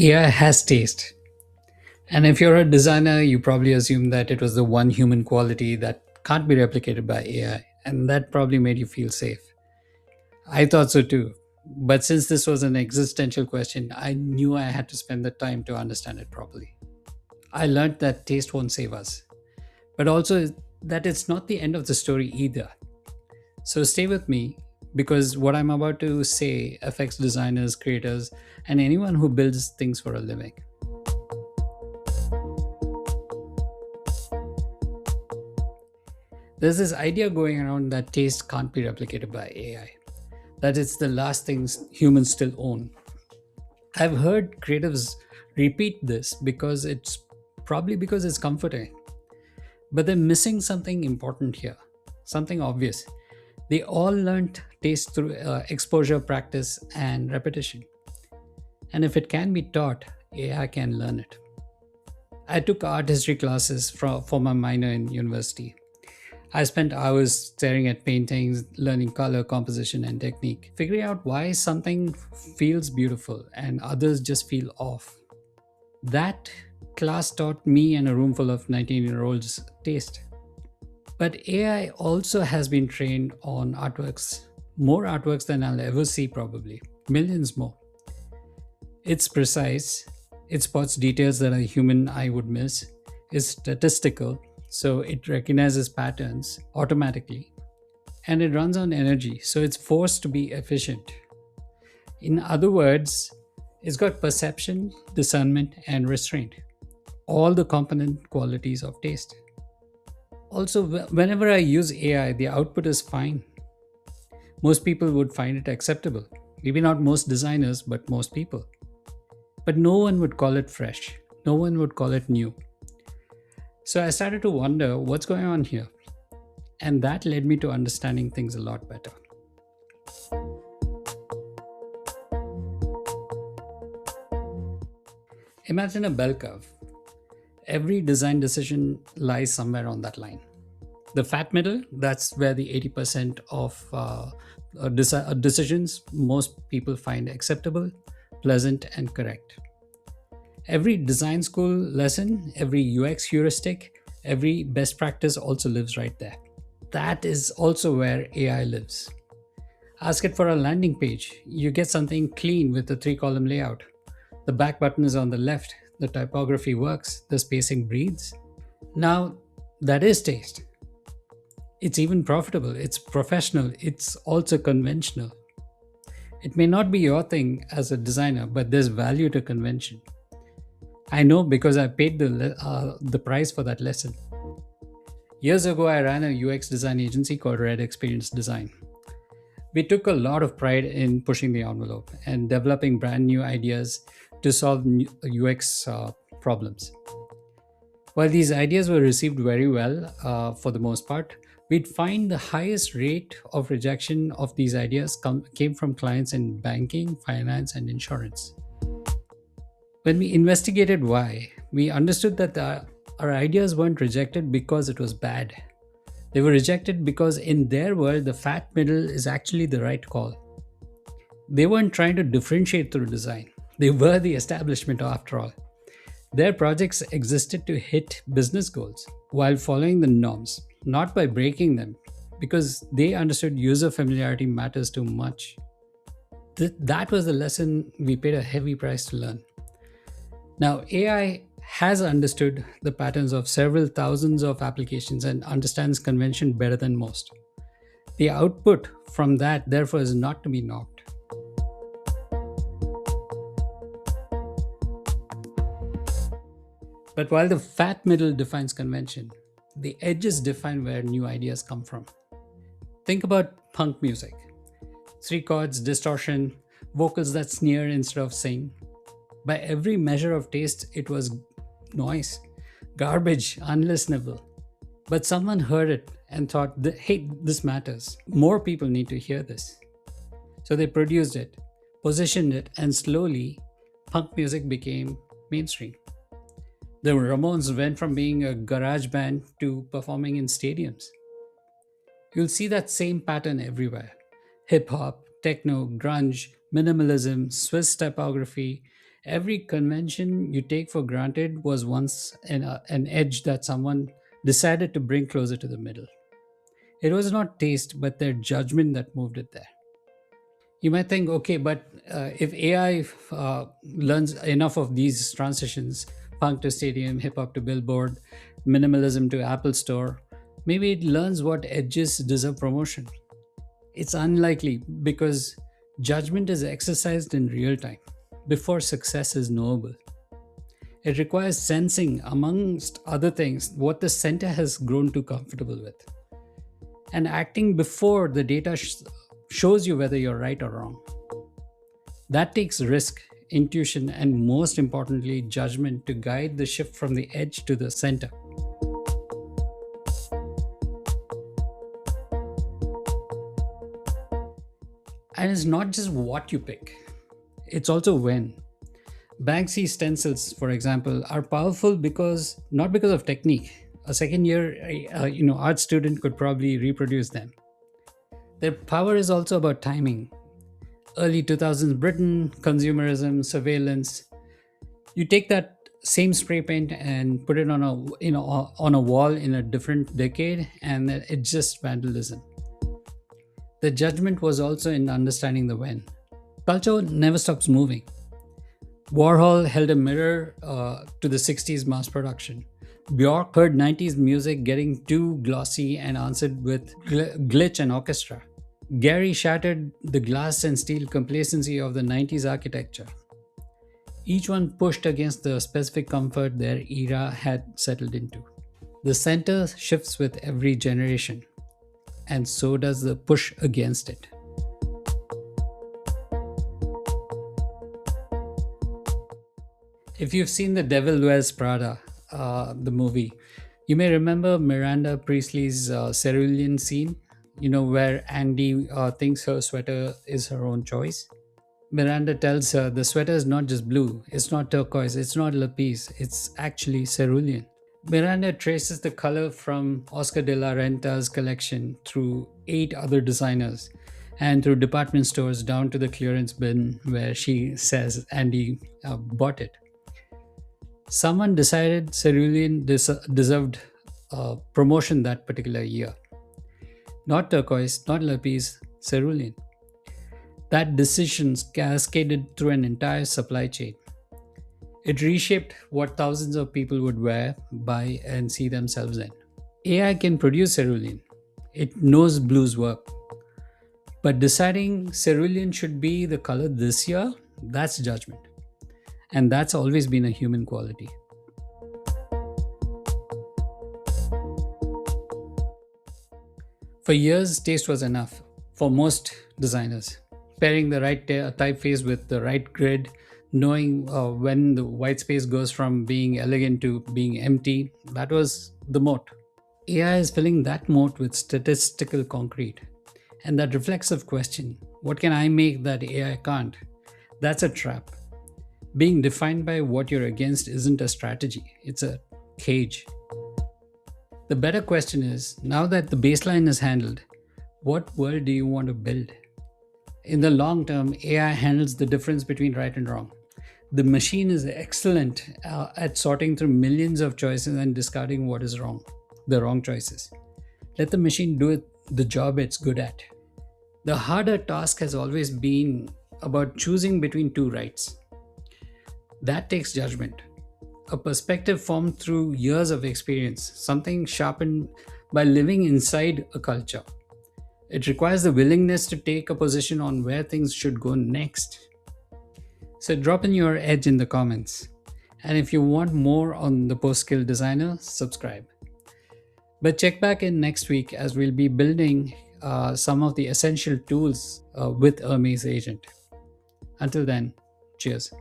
AI has taste. And if you're a designer, you probably assume that it was the one human quality that can't be replicated by AI. And that probably made you feel safe. I thought so too. But since this was an existential question, I knew I had to spend the time to understand it properly. I learned that taste won't save us, but also that it's not the end of the story either. So stay with me because what I'm about to say affects designers, creators, and anyone who builds things for a living. There's this idea going around that taste can't be replicated by AI, that it's the last things humans still own. I've heard creatives repeat this because it's comforting, but they're missing something important here, something obvious. They all learned taste through exposure, practice, and repetition. And if it can be taught, AI can learn it. I took art history classes for my minor in university. I spent hours staring at paintings, learning color, composition, and technique, figuring out why something feels beautiful and others just feel off. That class taught me and a room full of 19-year-olds taste. But AI also has been trained on artworks, more artworks than I'll ever see, probably, millions more. It's precise, it spots details that a human eye would miss, it's statistical, so it recognizes patterns automatically, and it runs on energy, so it's forced to be efficient. In other words, it's got perception, discernment, and restraint, all the component qualities of taste. Also, whenever I use AI, the output is fine. Most people would find it acceptable. Maybe not most designers, but most people. But no one would call it fresh. No one would call it new. So I started to wonder what's going on here. And that led me to understanding things a lot better. Imagine a bell curve. Every design decision lies somewhere on that line. The fat middle, that's where the 80% of decisions most people find acceptable, pleasant, and correct. Every design school lesson, every UX heuristic, every best practice also lives right there. That is also where AI lives. Ask it for a landing page. You get something clean with a 3 column layout. The back button is on the left, the typography works, the spacing breathes. Now, that is taste. It's even profitable, it's professional, it's also conventional. It may not be your thing as a designer, but there's value to convention. I know because I paid the price for that lesson. Years ago, I ran a UX design agency called Red Experience Design. We took a lot of pride in pushing the envelope and developing brand new ideas to solve UX problems. While these ideas were received very well for the most part, we'd find the highest rate of rejection of these ideas came from clients in banking, finance, and insurance. When we investigated why, we understood that our ideas weren't rejected because it was bad. They were rejected because, in their world, the fat middle is actually the right call. They weren't trying to differentiate through design, they were the establishment after all. Their projects existed to hit business goals while following the norms, not by breaking them, because they understood user familiarity matters too much. That was the lesson we paid a heavy price to learn. Now, AI has understood the patterns of several thousands of applications and understands convention better than most. The output from that, therefore, is not to be knocked. But while the fat middle defines convention, the edges define where new ideas come from. Think about punk music: 3 chords, distortion, vocals that sneer instead of sing. By every measure of taste, it was noise, garbage, unlistenable. But someone heard it and thought, hey, this matters. More people need to hear this. So they produced it, positioned it, and slowly, punk music became mainstream. The Ramones went from being a garage band to performing in stadiums. You'll see that same pattern everywhere: hip hop, techno, grunge, minimalism, Swiss typography. Every convention you take for granted was once an edge that someone decided to bring closer to the middle. It was not taste, but their judgment that moved it there. You might think, okay, but if AI learns enough of these transitions, punk to stadium, hip hop to billboard, minimalism to Apple Store, maybe it learns what edges deserve promotion. It's unlikely because judgment is exercised in real time before success is knowable. It requires sensing, amongst other things, what the center has grown too comfortable with, and acting before the data shows you whether you're right or wrong. That takes risk, intuition, and most importantly, judgment to guide the shift from the edge to the center. And it's not just what you pick, it's also when. Banksy stencils, for example, are powerful because not because of technique. A second year, art student could probably reproduce them. Their power is also about timing. Early 2000s Britain, consumerism, surveillance. You take that same spray paint and put it on a wall in a different decade, and it's just vandalism. The judgment was also in understanding the when. Culture never stops moving. Warhol held a mirror to the 60s mass production. Bjork heard 90s music getting too glossy and answered with glitch and orchestra. Gary shattered the glass and steel complacency of the 90s architecture. Each one pushed against the specific comfort their era had settled into. The center shifts with every generation, and so does the push against it. If you've seen The Devil Wears Prada, the movie, you may remember Miranda Priestley's cerulean scene, where Andy thinks her sweater is her own choice. Miranda tells her the sweater is not just blue, it's not turquoise, it's not lapis, it's actually cerulean. Miranda traces the color from Oscar de la Renta's collection through 8 other designers and through department stores down to the clearance bin where she says Andy bought it. Someone decided cerulean deserved promotion that particular year. Not turquoise, not lapis, cerulean. That decision cascaded through an entire supply chain. It reshaped what thousands of people would wear, buy, and see themselves in. AI can produce cerulean. It knows blues work. But deciding cerulean should be the color this year, that's judgment. And that's always been a human quality. For years, taste was enough for most designers. Pairing the right typeface with the right grid, knowing when the white space goes from being elegant to being empty, that was the moat. AI is filling that moat with statistical concrete. And that reflexive question, what can I make that AI can't? That's a trap. Being defined by what you're against isn't a strategy, it's a cage. The better question is, now that the baseline is handled, what world do you want to build? In the long term, AI handles the difference between right and wrong. The machine is excellent at sorting through millions of choices and discarding what is wrong, the wrong choices. Let the machine do the job it's good at. The harder task has always been about choosing between two rights. That takes judgment, a perspective formed through years of experience, something sharpened by living inside a culture. It requires the willingness to take a position on where things should go next. So drop in your edge in the comments. And if you want more on the post-skill designer, subscribe. But check back in next week as we'll be building some of the essential tools with Hermes Agent. Until then, cheers.